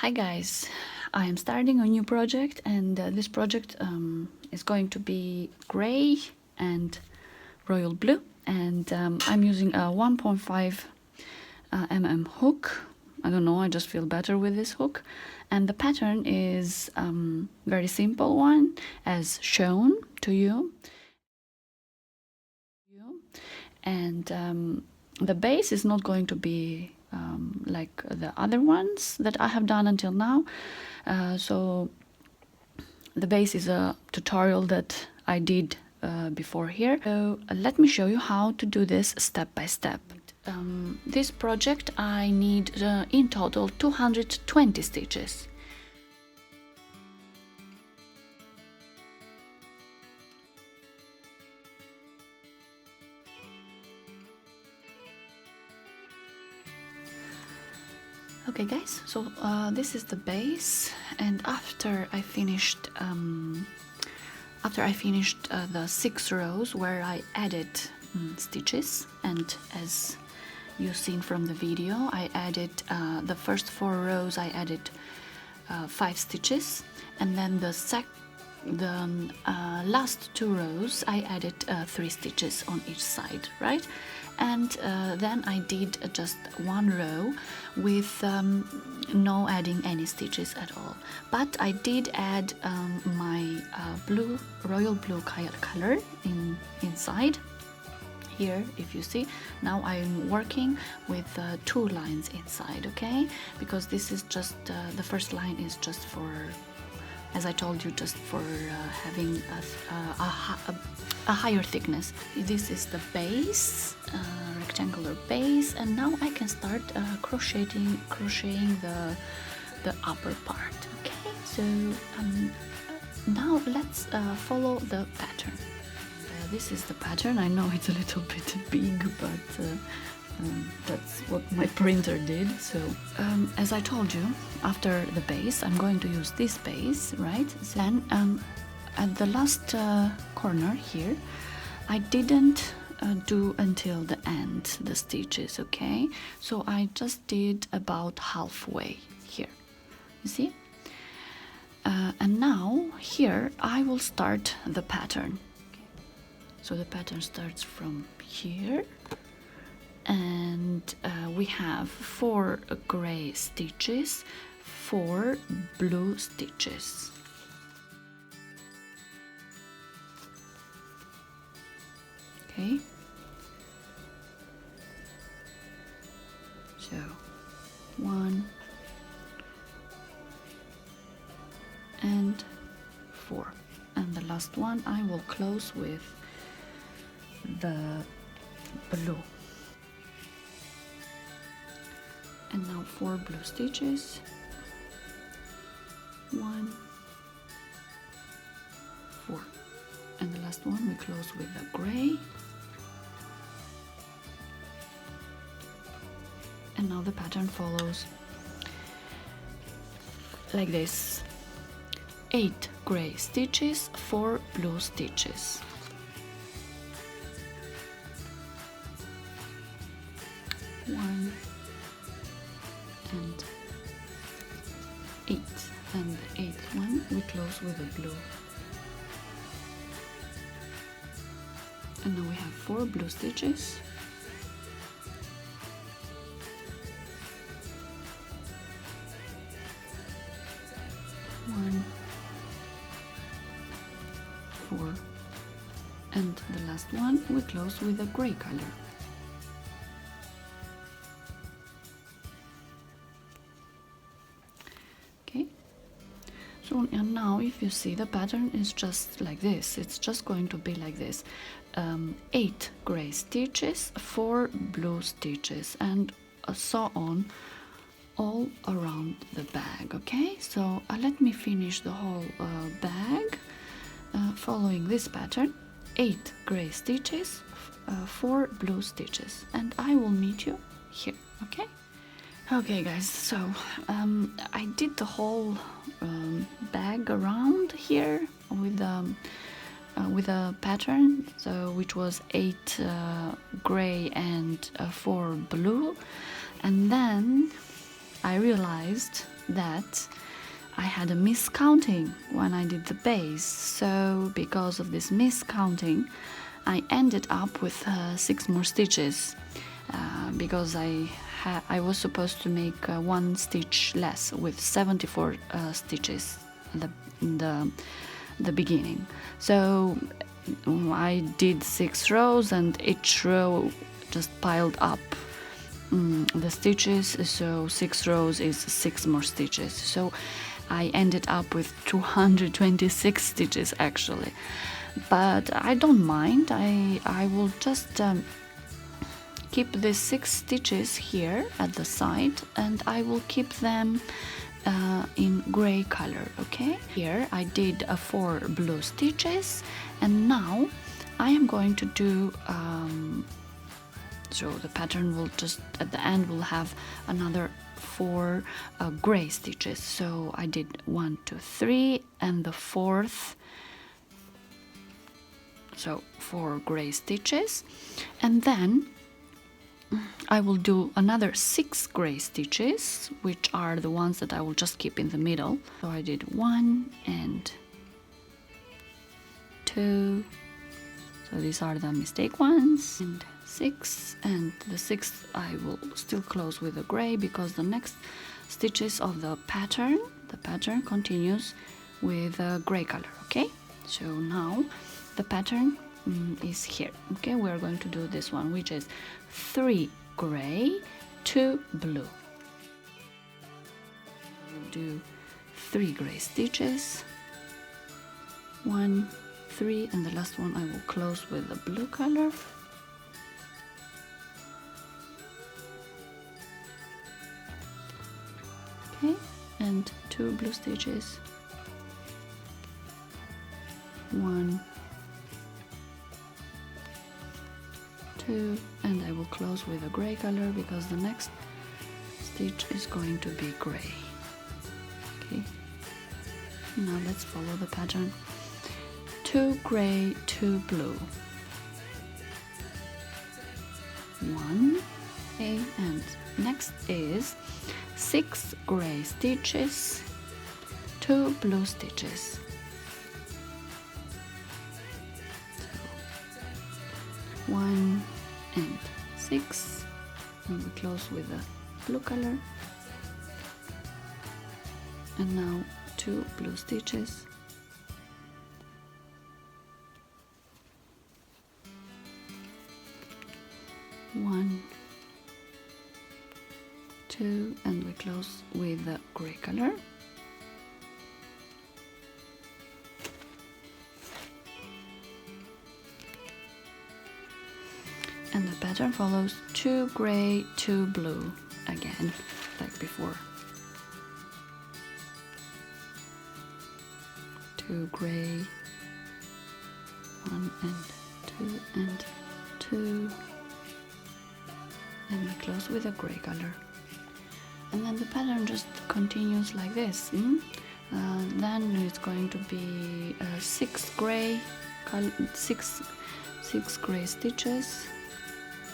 Hi guys, I am starting a new project, and this project is going to be gray and royal blue, and I'm using a 1.5 mm hook. I don't know, I just feel better with this hook, and the pattern is very simple one as shown to you, and the base is not going to be like the other ones that I have done until now. So the base is a tutorial that I did before here. So let me show you how to do this step by step. This project I need in total 220 stitches. Okay guys, so this is the base, and after I finished the 6 rows where I added stitches, and as you've seen from the video, I added the first 4 rows I added 5 stitches, and then the last 2 rows I added 3 stitches on each side, right? And then I did just 1 row with no adding any stitches at all, but I did add my royal blue color inside here. If you see, now I'm working with 2 lines inside, okay, because this is just the first line is just for, as I told you, just for having a higher thickness. This is the base, rectangular base, and now I can start crocheting the upper part. Okay, so now let's follow the pattern. This is the pattern. I know it's a little bit big, but that's what my printer did. So as I told you, after the base I'm going to use this base, right? Then at the last corner here I didn't do until the end the stitches, okay, so I just did about halfway here, you see. And now here I will start the pattern. So the pattern starts from here, and we have 4 gray stitches, 4 blue stitches. Okay, so 1 and 4, and the last one I will close with the blue. And now 4 blue stitches, 1, 4, and the last one we close with the gray. And now the pattern follows like this: 8 gray stitches, 4 blue stitches. 1 and 8, and the 8th one we close with a blue. And now we have 4 blue stitches, 1, 4, and the last one we close with a gray color. Okay, so and now if you see, the pattern is just like this. It's just going to be like this: 8 gray stitches, 4 blue stitches, and so on all around the bag. Okay, so let me finish the whole bag following this pattern: 8 gray stitches, 4 blue stitches, and I will meet you here. Okay. Okay guys, so I did the whole bag around here with a pattern, so which was 8 gray and 4 blue, and then I realized that I had a miscounting when I did the base. So because of this miscounting, I ended up with 6 more stitches because I was supposed to make 1 stitch less with 74 stitches in the beginning. So I did 6 rows, and each row just piled up the stitches, so 6 rows is 6 more stitches. So I ended up with 226 stitches actually, but I don't mind. I will just keep the 6 stitches here at the side, and I will keep them in gray color. Okay, here I did 4 blue stitches, and now I am going to do so the pattern will just at the end will have another 4 gray stitches. So I did 1, 2, 3, and the 4th, so 4 gray stitches, and then I will do another 6 gray stitches, which are the ones that I will just keep in the middle. So I did 1 and 2, so these are the mistake ones, and 6, and the 6th I will still close with a gray because the next stitches of the pattern continues with a gray color. Okay, so now the pattern is here. Okay, we're going to do this one, which is 3 gray, 2 blue. We'll do 3 gray stitches, 1, 3, and the last one I will close with the blue color. Okay, and 2 blue stitches, 1, 2, and I will close with a gray color because the next stitch is going to be gray. Okay, now let's follow the pattern. 2 gray, 2 blue, 1, okay, and next is 6 gray stitches, 2 blue stitches. So 1 and 6, and we close with a blue color, and now 2 blue stitches, 1, 2, and we close with the gray color. And the pattern follows 2 gray, 2 blue again, like before. 2 gray, 1 and 2 and 2, and we close with a gray color. And then the pattern just continues like this. Then it's going to be 6 gray, 6 gray stitches,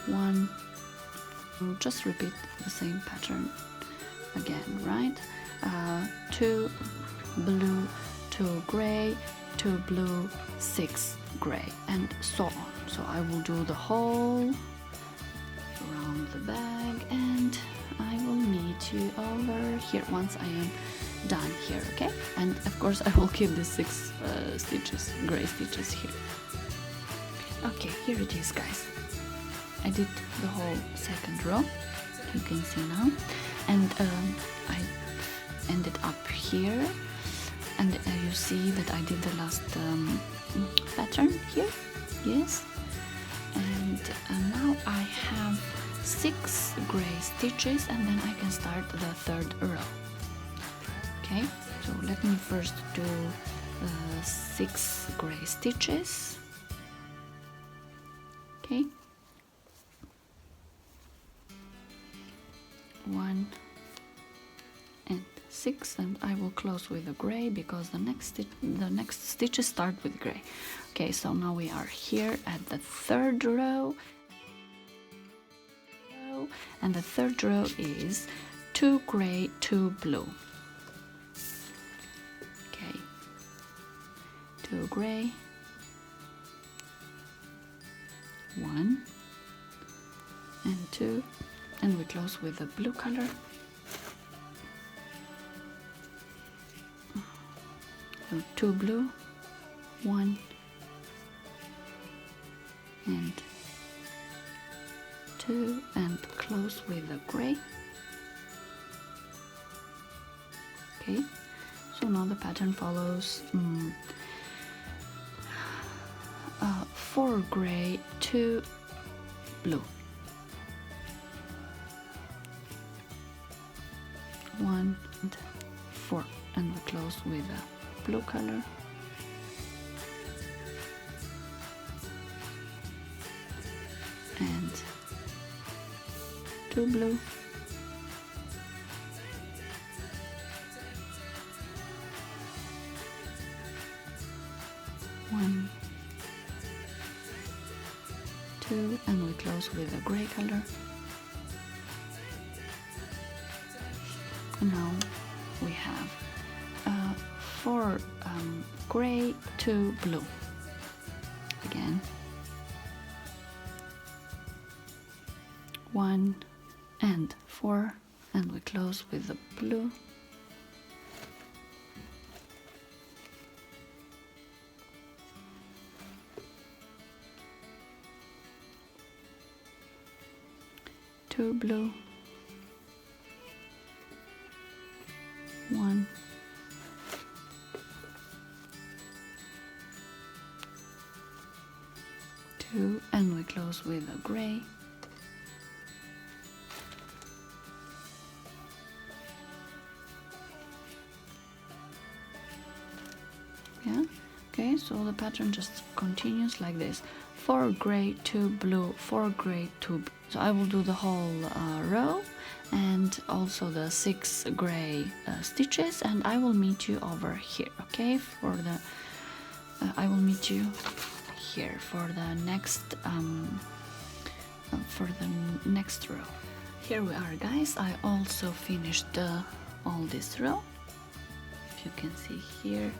1. We'll just repeat the same pattern again, right? 2 blue, 2 gray, 2 blue, 6 gray, and so on. So I will do the whole around the bag, and I will meet you over here once I am done here. Okay, and of course I will keep the 6 stitches, gray stitches here. Okay, here it is, guys. I did the whole second row, you can see now, and I ended up here, and you see that I did the last pattern here. Yes, and now I have 6 gray stitches, and then I can start the 3rd row. Okay, so let me first do 6 gray stitches. Okay, 1 and 6, and I will close with a gray because the next stitches start with gray. Okay, so now we are here at the 3rd row, and the 3rd row is 2 gray, 2 blue. 2 gray, 1 and 2, and we close with the blue color. So 2 blue, 1 and 2, and close with the gray. Okay, so now the pattern follows 4 gray, 2 blue, 1 and 4, and we close with a blue color. And 2 blue, 1, 2, and we close with a gray color. And now we have 4 gray, 2 blue. Again, 1 and 4, and we close with the blue. Two blue, 1, 2, and we close with a gray. Yeah, okay, so the pattern just continues like this: 4 gray, 2 blue, 4 gray, 2 blue. So I will do the whole row and also the 6 gray stitches, and I will meet you over here, okay, for the I will meet you here for the next row. Here we are, guys. I also finished all this row, if you can see here.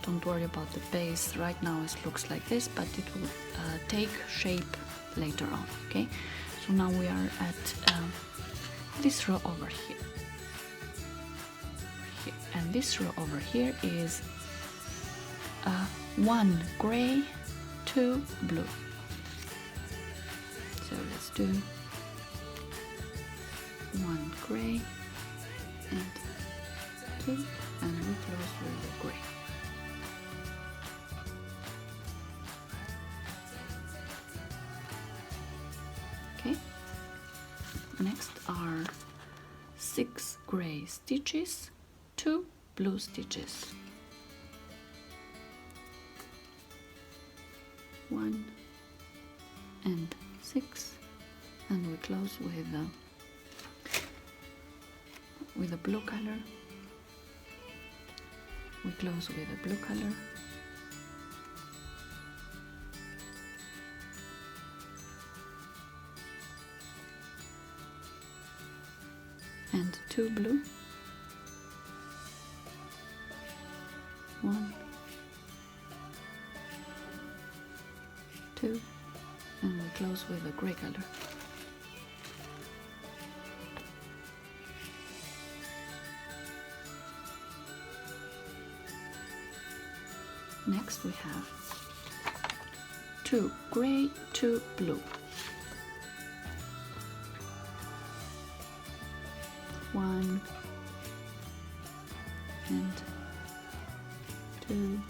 Don't worry about the base right now, it looks like this, but it will take shape later on. Okay, so now we are at this row over here. And this row over here is 1 gray, 2 blue. So let's do 1 gray and 2, and we close with the gray. Okay, next are 6 gray stitches, 2 blue stitches, 1 and 6, and we close with a blue color. We close with a blue color. And 2 blue, 1, 2, and we close with a gray color. Next we have 2 gray, 2 blue, 1 and 2,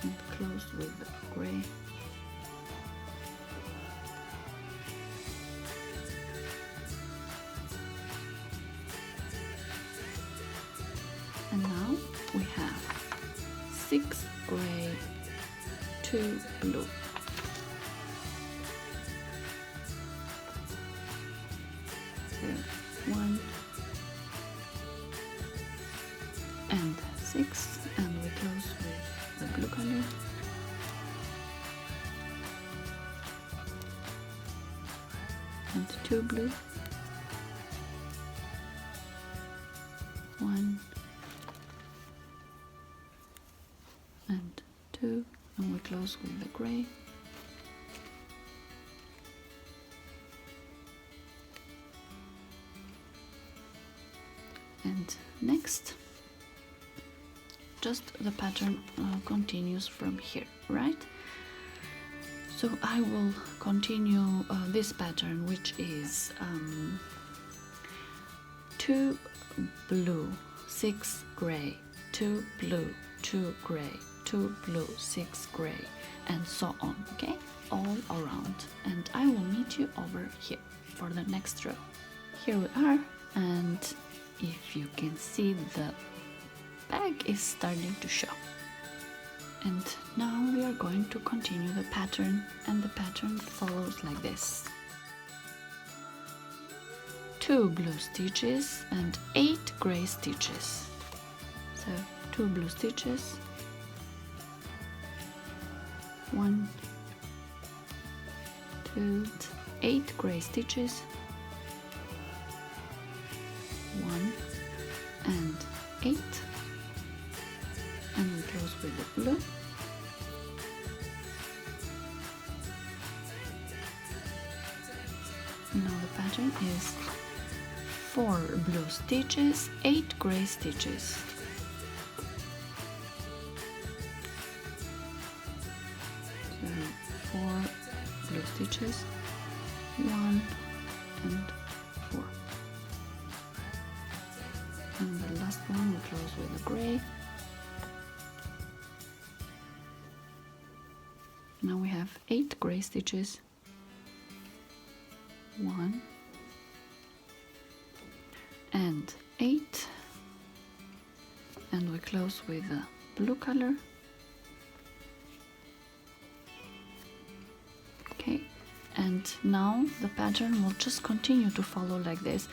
and close with the gray. And now we have 6 gray, 2 blue, 1 and 6, and we close with the blue color. And 2 blue, 1 and close with the gray. And next, just the pattern continues from here, right? So I will continue this pattern, which is 2 blue, 6 gray, 2 blue, 2 gray, 2 blue, 6 gray, and so on, okay? All around. And I will meet you over here for the next row. Here we are, and if you can see, the bag is starting to show. And now we are going to continue the pattern, and the pattern follows like this: 2 blue stitches and 8 gray stitches. So 2 blue stitches, 1, 2, 8 gray stitches, 1 and 8, and we close with the blue. Now the pattern is 4 blue stitches, 8 gray stitches. So 4 blue stitches, 1 and 4. And the last one we close with the gray. Now we have 8 gray stitches, 1 and 8, and we close with the blue color. Okay, and now the pattern will just continue to follow like this: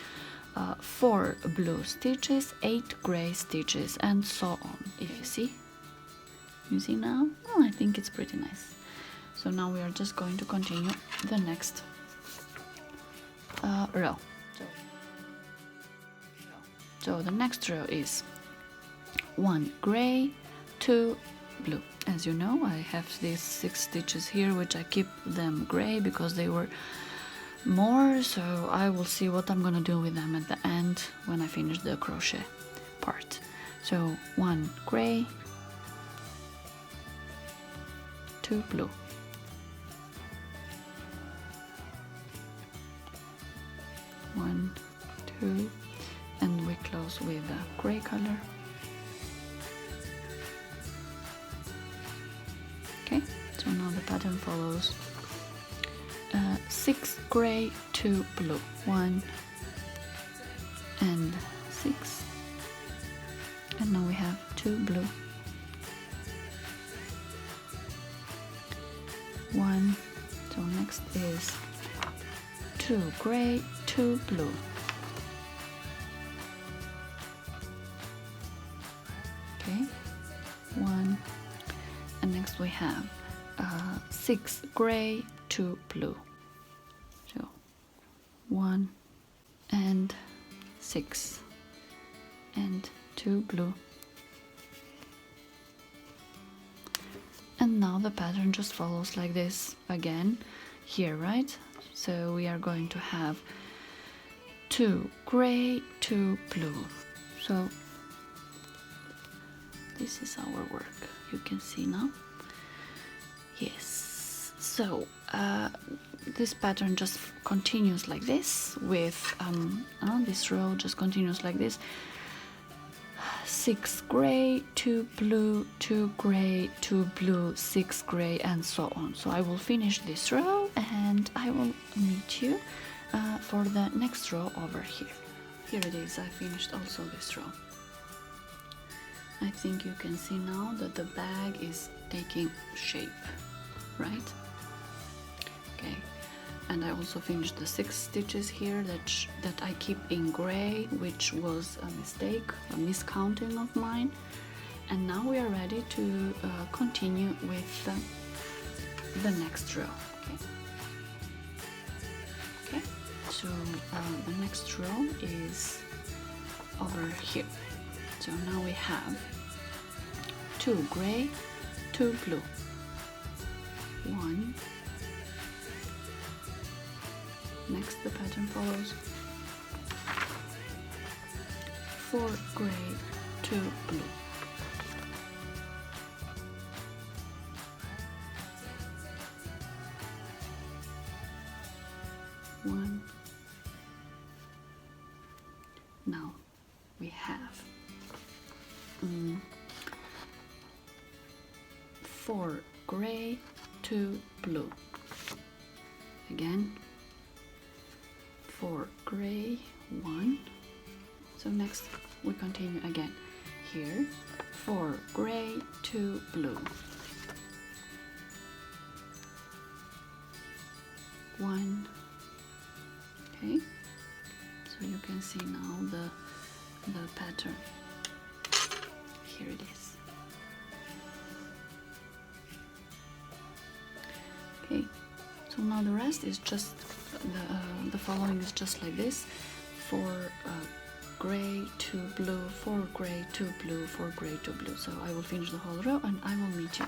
4 blue stitches, 8 gray stitches, and so on. If you see now? Oh, I think it's pretty nice. So now we are just going to continue the next row. So the next row is 1 gray, 2 blue. As you know, I have these 6 stitches here, which I keep them gray because they were more, so I will see what I'm gonna do with them at the end when I finish the crochet part. So 1 gray, 2 blue, 1, 2, and we close with a gray color. Okay, so now the pattern follows 6 gray, 2 blue, 1 and 6, and now we have 2 blue, 1. So next is 2 gray, 2 blue, okay, 1, and next we have 6 gray, 2 blue, so 1 and 6 and 2 blue, and now the pattern just follows like this again here, right? So we are going to have 2 gray, 2 blue. So this is our work, you can see now. Yes, so this pattern just continues like this with this row just continues like this: 6 gray, 2 blue, 2 gray, 2 blue, 6 gray, and so on. So I will finish this row and I will meet you for the next row over here. Here it is, I finished also this row. I think you can see now that the bag is taking shape, right? Okay, and I also finished the 6 stitches here that I keep in gray, which was a mistake, a miscounting of mine. And now we are ready to continue with the next row. Okay, so the next row is over here. So now we have 2 gray, 2 blue, 1. Next the pattern follows 4 gray, 2 blue. One. Now we have 4 gray, 2 blue. Again, 4 gray, 1. So next we continue again here, 4 gray, 2 blue. 1. Okay, so you can see now the pattern. Here it is. Okay, so now the rest is just the following is just like this: 4 gray, 2 blue, 4 gray, 2 blue, 4 gray, 2 blue. So I will finish the whole row and I will meet you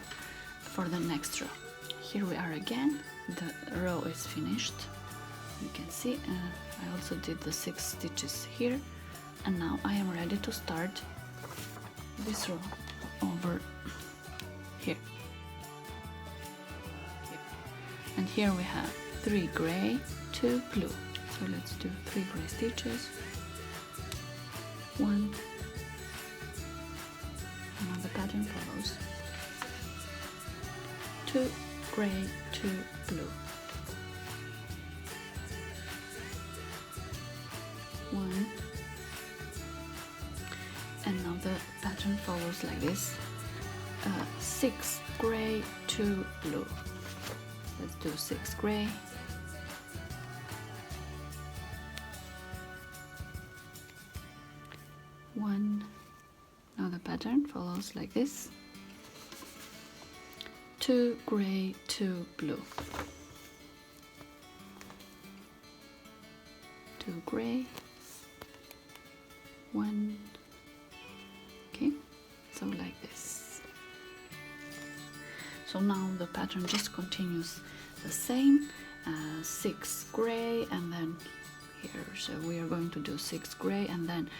for the next row. Here we are again. The row is finished. You can see I also did the 6 stitches here, and now I am ready to start this row over here. And here we have 3 gray, 2 blue. So let's do 3 gray stitches. 1, and now the pattern follows 2 gray, 2 blue. 1, and now the pattern follows like this: 6 gray, 2 blue. Let's do 6 gray, 1. Now the pattern follows like this: 2 gray, 2 blue. 2 gray, 1. Okay, so like this. So now the pattern just continues the same, 6 gray, and then here, so we are going to do 6 gray and then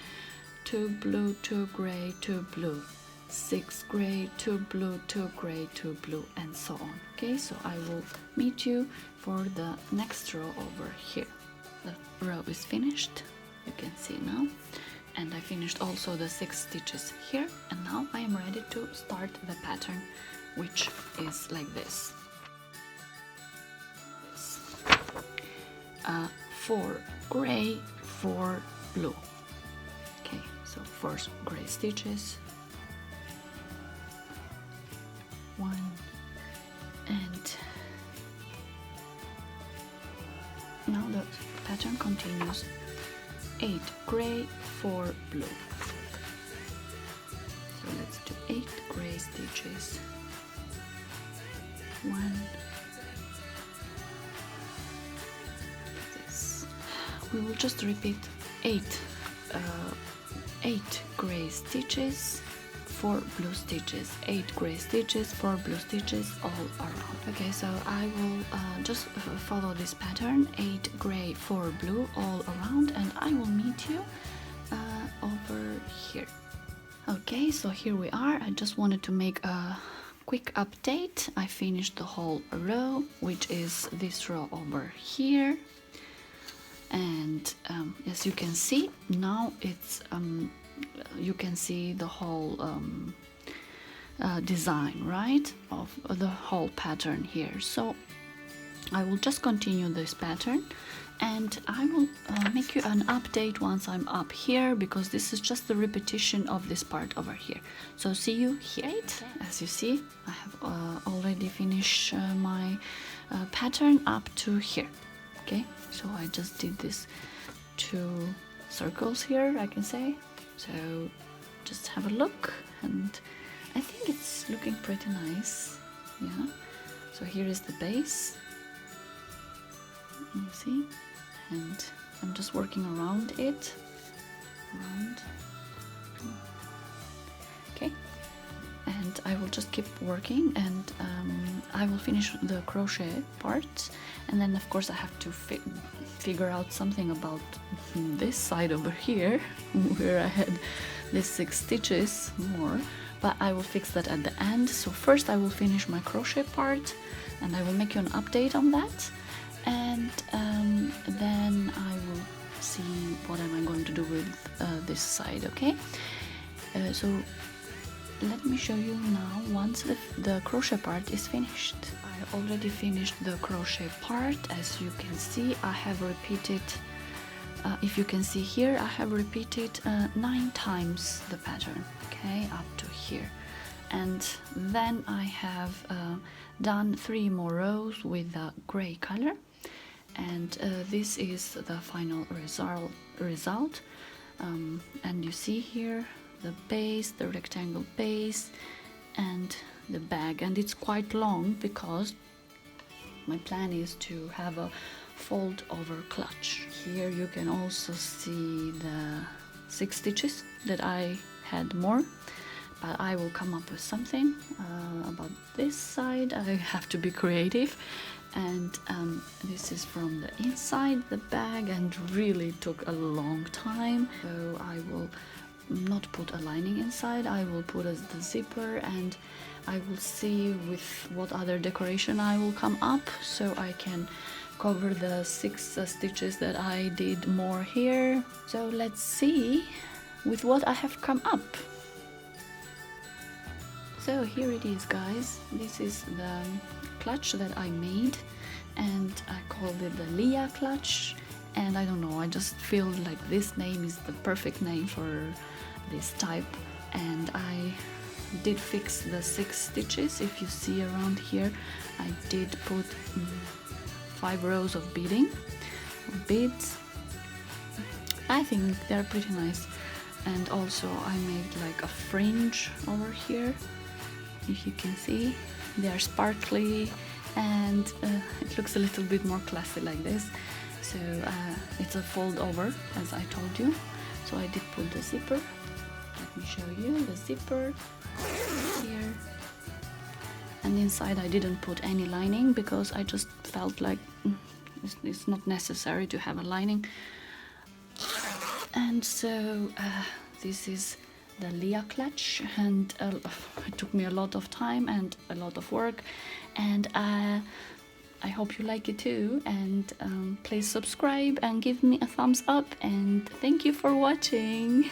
2 blue, 2 gray, 2 blue, 6 gray, 2 blue, 2 gray, 2 blue, and so on. Okay, so I will meet you for the next row over here. The row is finished, you can see now, and I finished also the 6 stitches here, and now I am ready to start the pattern, which is like this. 4 gray, 4 blue. Okay, so 4 gray stitches, 1, and now the pattern continues: 8 gray, 4 blue. So let's do 8 gray stitches, 1. This. We will just repeat 8 gray stitches, 4 blue stitches, 8 gray stitches, 4 blue stitches all around. Okay, so I will just follow this pattern: 8 gray, 4 blue all around, and I will meet you over here. Okay, so here we are. I just wanted to make a quick update. I finished the whole row, which is this row over here, and as you can see now, it's you can see the whole design, right, of the whole pattern here. So I will just continue this pattern, and I will make you an update once I'm up here, because this is just the repetition of this part over here. So see you here. As you see, I have already finished my pattern up to here. Okay, so I just did this 2 circles here, I can say. So just have a look, and I think it's looking pretty nice. Yeah, so here is the base, you see, and I'm just working around it, okay, and I will just keep working, and I will finish the crochet part, and then of course I have to figure out something about this side over here where I had these 6 stitches more, but I will fix that at the end. So first I will finish my crochet part, and I will make you an update on that, and then I will see what am I going to do with this side. Okay, so let me show you now once the crochet part is finished. I already finished the crochet part. As you can see, I have repeated, if you can see here, I have repeated 9 times the pattern, okay, up to here. And then I have done 3 more rows with the gray color, and this is the final result. And you see here the base, the rectangle base, and the bag, and it's quite long because my plan is to have a fold over clutch. Here you can also see the 6 stitches that I had more, but I will come up with something about this side. I have to be creative, and this is from the inside the bag, and really took a long time. So I will not put a lining inside, I will put as the zipper, and I will see with what other decoration I will come up, so I can cover the 6 stitches that I did more here. So let's see with what I have come up. So here it is, guys. This is the clutch that I made, and I called it the Leah clutch, and I don't know, I just feel like this name is the perfect name for this type. And I did fix the 6 stitches. If you see around here, I did put 5 rows of beading, beads. I think they're pretty nice. And also I made like a fringe over here, if you can see. They are sparkly, and it looks a little bit more classy like this. So it's a fold over, as I told you. So I did put the zipper. Let me show you the zipper here. And inside I didn't put any lining because I just felt like it's not necessary to have a lining. And so this is the Leah clutch, and it took me a lot of time and a lot of work, and I hope you like it too, and please subscribe and give me a thumbs up, and thank you for watching.